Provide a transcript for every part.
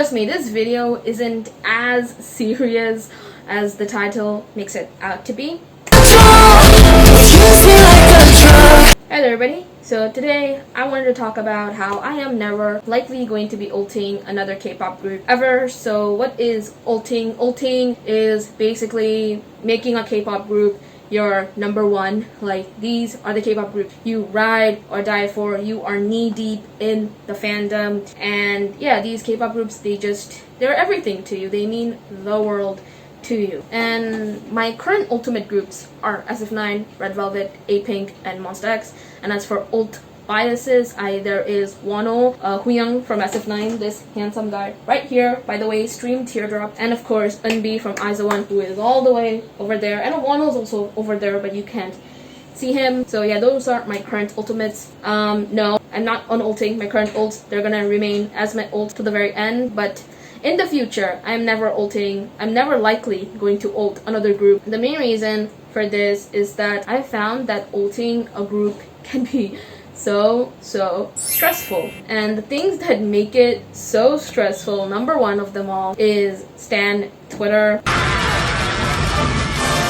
Trust me, this video isn't as serious as the title makes it out to be. Hey there everybody, so today I wanted to talk about how I am never likely going to be ulting another K-pop group ever. So what is ulting? Ulting is basically making a K-pop group your number one. Like, these are the K-pop groups you ride or die for. You are knee deep in the fandom, and yeah, these K-pop groups, they're everything to you. They mean the world to you. And my current ultimate groups are SF9, Red Velvet, Apink, and Monsta X. And as for ult biases, there is Wonho, Hwiyoung from SF9, this handsome guy right here, by the way, stream teardrop, and of course Eunbi from IZ*ONE, who is all the way over there, and Wonho's also over there, but you can't see him. So yeah, those are my current ultimates. No, I'm not on ulting my current ults. They're gonna remain as my ult to the very end, but in the future, I'm never likely going to ult another group. The main reason for this is that I found that ulting a group can be so stressful. And the things that make it so stressful, number one of them all, is Stan Twitter.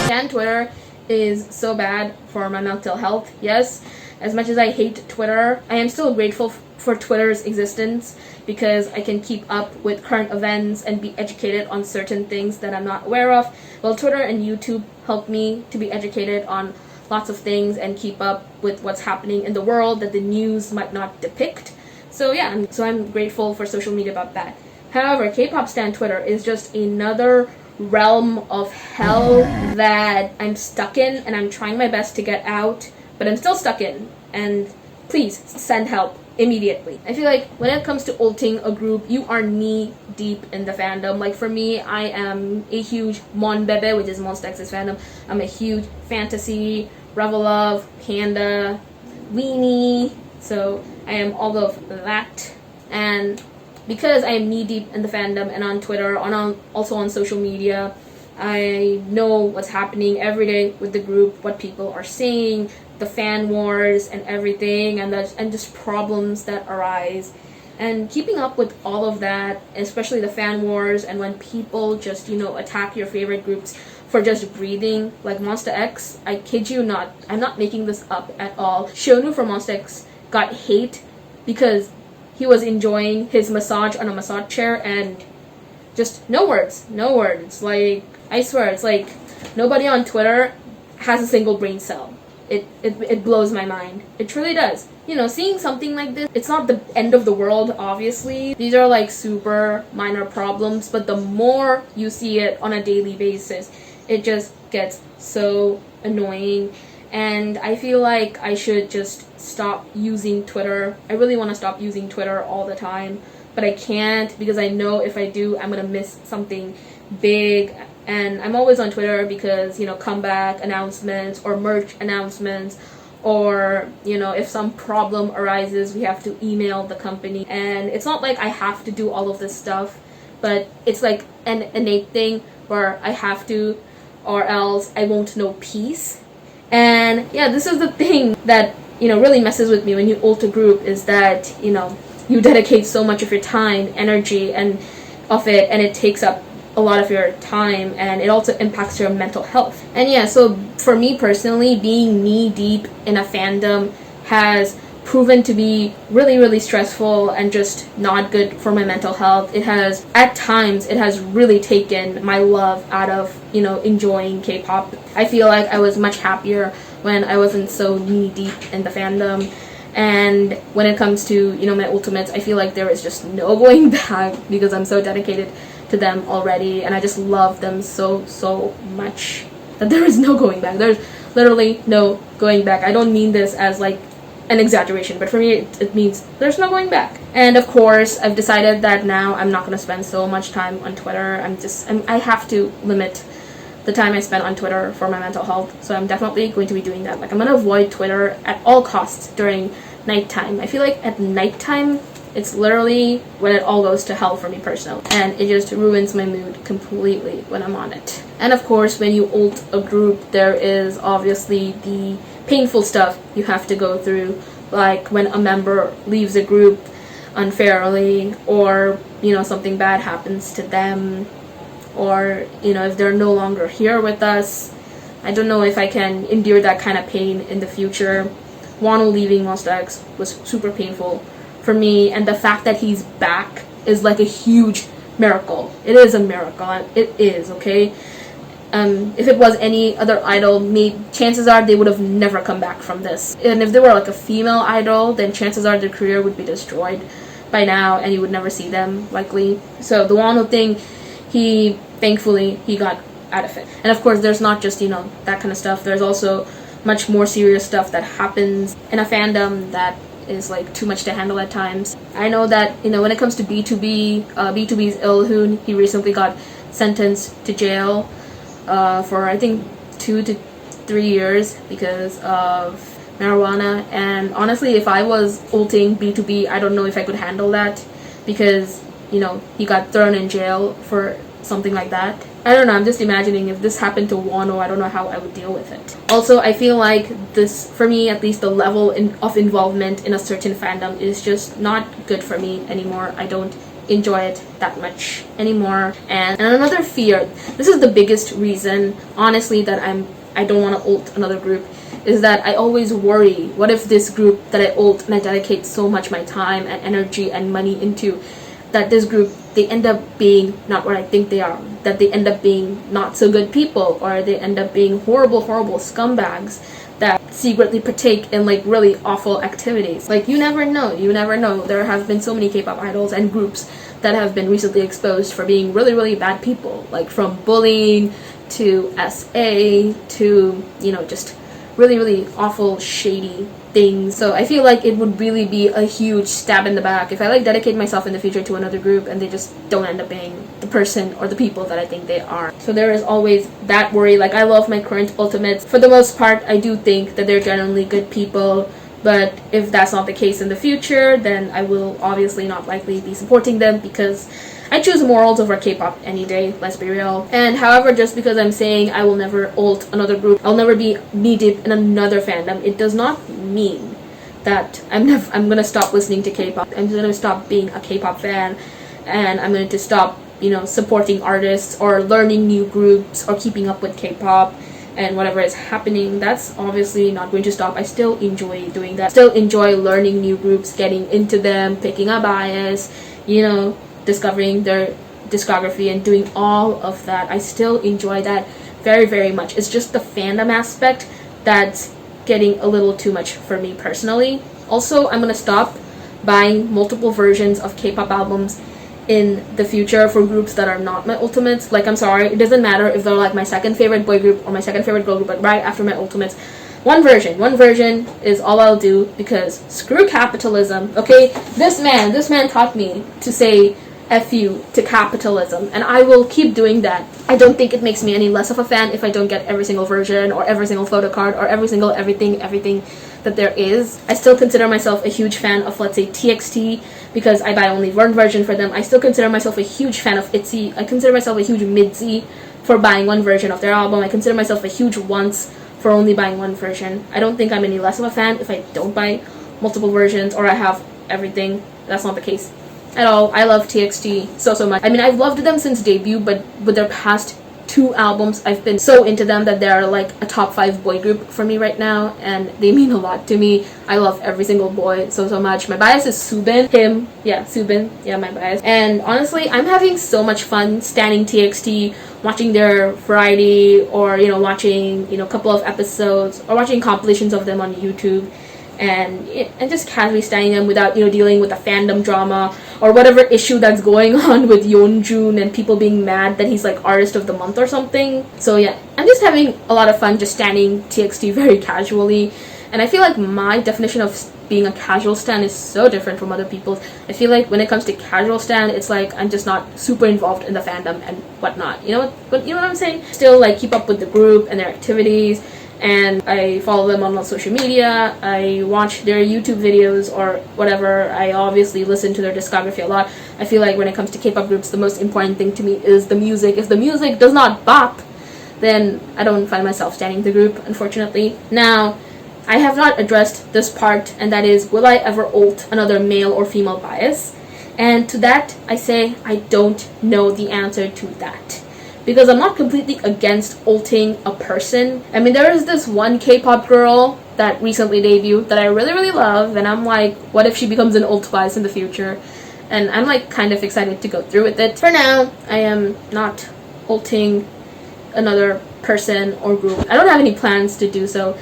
Stan Twitter is so bad for my mental health. Yes, as much as I hate Twitter, I am still grateful for Twitter's existence because I can keep up with current events and be educated on certain things that I'm not aware of. Well, Twitter and YouTube help me to be educated on lots of things and keep up with what's happening in the world that the news might not depict. So yeah, I'm grateful for social media about that. However, K-pop stan Twitter is just another realm of hell that I'm stuck in, and I'm trying my best to get out, but I'm still stuck in, and please send help immediately. I feel like when it comes to ulting a group, you are knee deep in the fandom. Like for me, I am a huge Mon Bebe, which is Monsta X's fandom. I'm a huge Fantasy, Revel Love, Panda, Weenie, so I am all of that. And because I am knee deep in the fandom and on Twitter, also on social media, I know what's happening every day with the group, what people are saying, the fan wars and everything, and just problems that arise. And keeping up with all of that, especially the fan wars, and when people just, attack your favorite groups for just breathing, like Monsta X, I kid you not, I'm not making this up at all. Shonu from Monsta X got hate because he was enjoying his massage on a massage chair, and just no words. Like, I swear, it's like nobody on Twitter has a single brain cell. It blows my mind. It truly does. Seeing something like this, it's not the end of the world, obviously. These are like super minor problems, but the more you see it on a daily basis, it just gets so annoying. And I feel like I should just stop using Twitter. I really want to stop using Twitter all the time, but I can't because I know if I do, I'm gonna miss something big. And I'm always on Twitter because, comeback announcements or merch announcements, or, if some problem arises, we have to email the company. And it's not like I have to do all of this stuff, but it's like an innate thing where I have to, or else I won't know peace. And yeah, this is the thing that, really messes with me when you ult a group, is that, you dedicate so much of your time, energy, and it takes up a lot of your time, and it also impacts your mental health. And yeah, so for me personally, being knee deep in a fandom has proven to be really stressful and just not good for my mental health. At times it has really taken my love out of, enjoying K-pop. I feel like I was much happier when I wasn't so knee deep in the fandom. And when it comes to, my ultimates, I feel like there is just no going back because I'm so dedicated to them already, and I just love them so much that there is no going back. There's literally no going back. I don't mean this as like an exaggeration, but for me it means there's no going back. And of course, I've decided that now I'm not going to spend so much time on Twitter. I have to limit the time I spend on Twitter for my mental health, so I'm definitely going to be doing that. Like, I'm going to avoid Twitter at all costs during nighttime. I feel like at nighttime, it's literally when it all goes to hell for me personally, and it just ruins my mood completely when I'm on it. And of course, when you ult a group, there is obviously the painful stuff you have to go through, like when a member leaves a group unfairly, or something bad happens to them, or if they're no longer here with us. I don't know if I can endure that kind of pain in the future. Wonho leaving Monsta X was super painful for me, and the fact that he's back is like a huge miracle. It is a miracle. It is, okay? If it was any other idol, chances are they would have never come back from this. And if they were like a female idol, then chances are their career would be destroyed by now, and you would never see them, likely. So the Wonho thing, thankfully he got out of it. And of course, there's not just that kind of stuff. There's also much more serious stuff that happens in a fandom that is like too much to handle at times. I know that when it comes to B2B, B2B's Ilhoon, he recently got sentenced to jail for I think 2 to 3 years because of marijuana. And honestly, if I was ulting B2B, I don't know if I could handle that, because he got thrown in jail for something like that. I don't know, I'm just imagining if this happened to Wonho, I don't know how I would deal with it. Also, I feel like this, for me at least, the level of involvement in a certain fandom is just not good for me anymore. I don't enjoy it that much anymore. And another fear, this is the biggest reason, honestly, that I don't want to ult another group, is that I always worry, what if this group that I ult and I dedicate so much my time and energy and money into, that this group, they end up being not what I think they are, that they end up being not so good people, or they end up being horrible scumbags that secretly partake in like really awful activities. Like, you never know. There have been so many K-pop idols and groups that have been recently exposed for being really bad people, like from bullying to SA to just really awful shady things. So I feel like it would really be a huge stab in the back if I dedicate myself in the future to another group and they just don't end up being the person or the people that I think they are. So there is always that worry. Like, I love my current ultimates. For the most part, I do think that they're genuinely good people, but if that's not the case in the future, then I will obviously not likely be supporting them, because I choose morals over K-pop any day, let's be real. And however, just because I'm saying I will never ult another group, I'll never be knee-deep in another fandom, it does not mean that I'm gonna stop listening to K-pop. I'm gonna stop being a K-pop fan, and I'm going to stop, supporting artists or learning new groups or keeping up with K-pop and whatever is happening. That's obviously not going to stop. I still enjoy doing that. Still enjoy learning new groups, getting into them, picking a bias, discovering their discography and doing all of that. I still enjoy that very much. It's just the fandom aspect that's getting a little too much for me personally. Also, I'm gonna stop buying multiple versions of K-pop albums in the future for groups that are not my ultimates. Like, I'm sorry, it doesn't matter if they're like my second favorite boy group or my second favorite girl group, but right after my ultimates, one version is all I'll do, because screw capitalism, okay? This man taught me to say F you to capitalism, and I will keep doing that. I don't think it makes me any less of a fan if I don't get every single version or every single photo card or every single everything that there is. I still consider myself a huge fan of, let's say, TXT, because I buy only one version for them. I still consider myself a huge fan of ITZY. I consider myself a huge MIDZY for buying one version of their album. I consider myself a huge once for only buying one version. I don't think I'm any less of a fan if I don't buy multiple versions or I have everything. That's not the case at all. I love TXT so much. I mean, I've loved them since debut, but with their past 2 albums, I've been so into them that they're like a top 5 boy group for me right now, and they mean a lot to me. I love every single boy so much. My bias is Subin. Subin. Yeah, my bias. And honestly, I'm having so much fun standing TXT, watching their variety, or watching a couple of episodes, or watching compilations of them on YouTube, and just casually standing them without dealing with the fandom drama or whatever issue that's going on with Yeonjun and people being mad that he's like artist of the month or something. So yeah, I'm just having a lot of fun just standing TXT very casually, and I feel like my definition of being a casual stan is so different from other people's. I feel like when it comes to casual stan, it's like I'm just not super involved in the fandom and whatnot. You know what I'm saying? Still like keep up with the group and their activities, and I follow them on social media. I watch their YouTube videos or whatever. I obviously listen to their discography a lot. I feel like when it comes to K-pop groups, the most important thing to me is the music. If the music does not bop, then I don't find myself standing the group, unfortunately. Now, I have not addressed this part, and that is, will I ever ult another male or female bias? And to that, I say I don't know the answer to that. Because I'm not completely against ulting a person. I mean, there is this one K-pop girl that recently debuted that I really, really love, and I'm like, what if she becomes an ult twice in the future? And I'm like kind of excited to go through with it. For now, I am not ulting another person or group. I don't have any plans to do so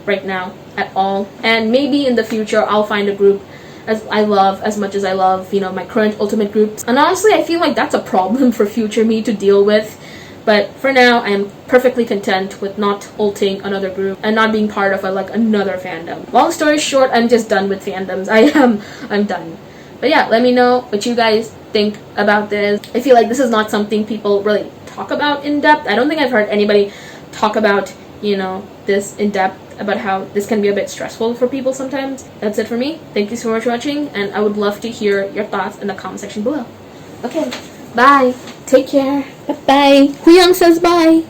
right now at all. And maybe in the future, I'll find a group as I love as much as I love, you know, my current ultimate groups. And honestly, I feel like that's a problem for future me to deal with. But for now, I am perfectly content with not ulting another group and not being part of another fandom. Long story short, I'm just done with fandoms. I'm done. But yeah, let me know what you guys think about this. I feel like this is not something people really talk about in depth. I don't think I've heard anybody talk about, you know, this in depth, about how this can be a bit stressful for people sometimes. That's it for me. Thank you so much for watching, and I would love to hear your thoughts in the comment section below. Okay, bye. Take care. Bye-bye. Hwiyoung says bye.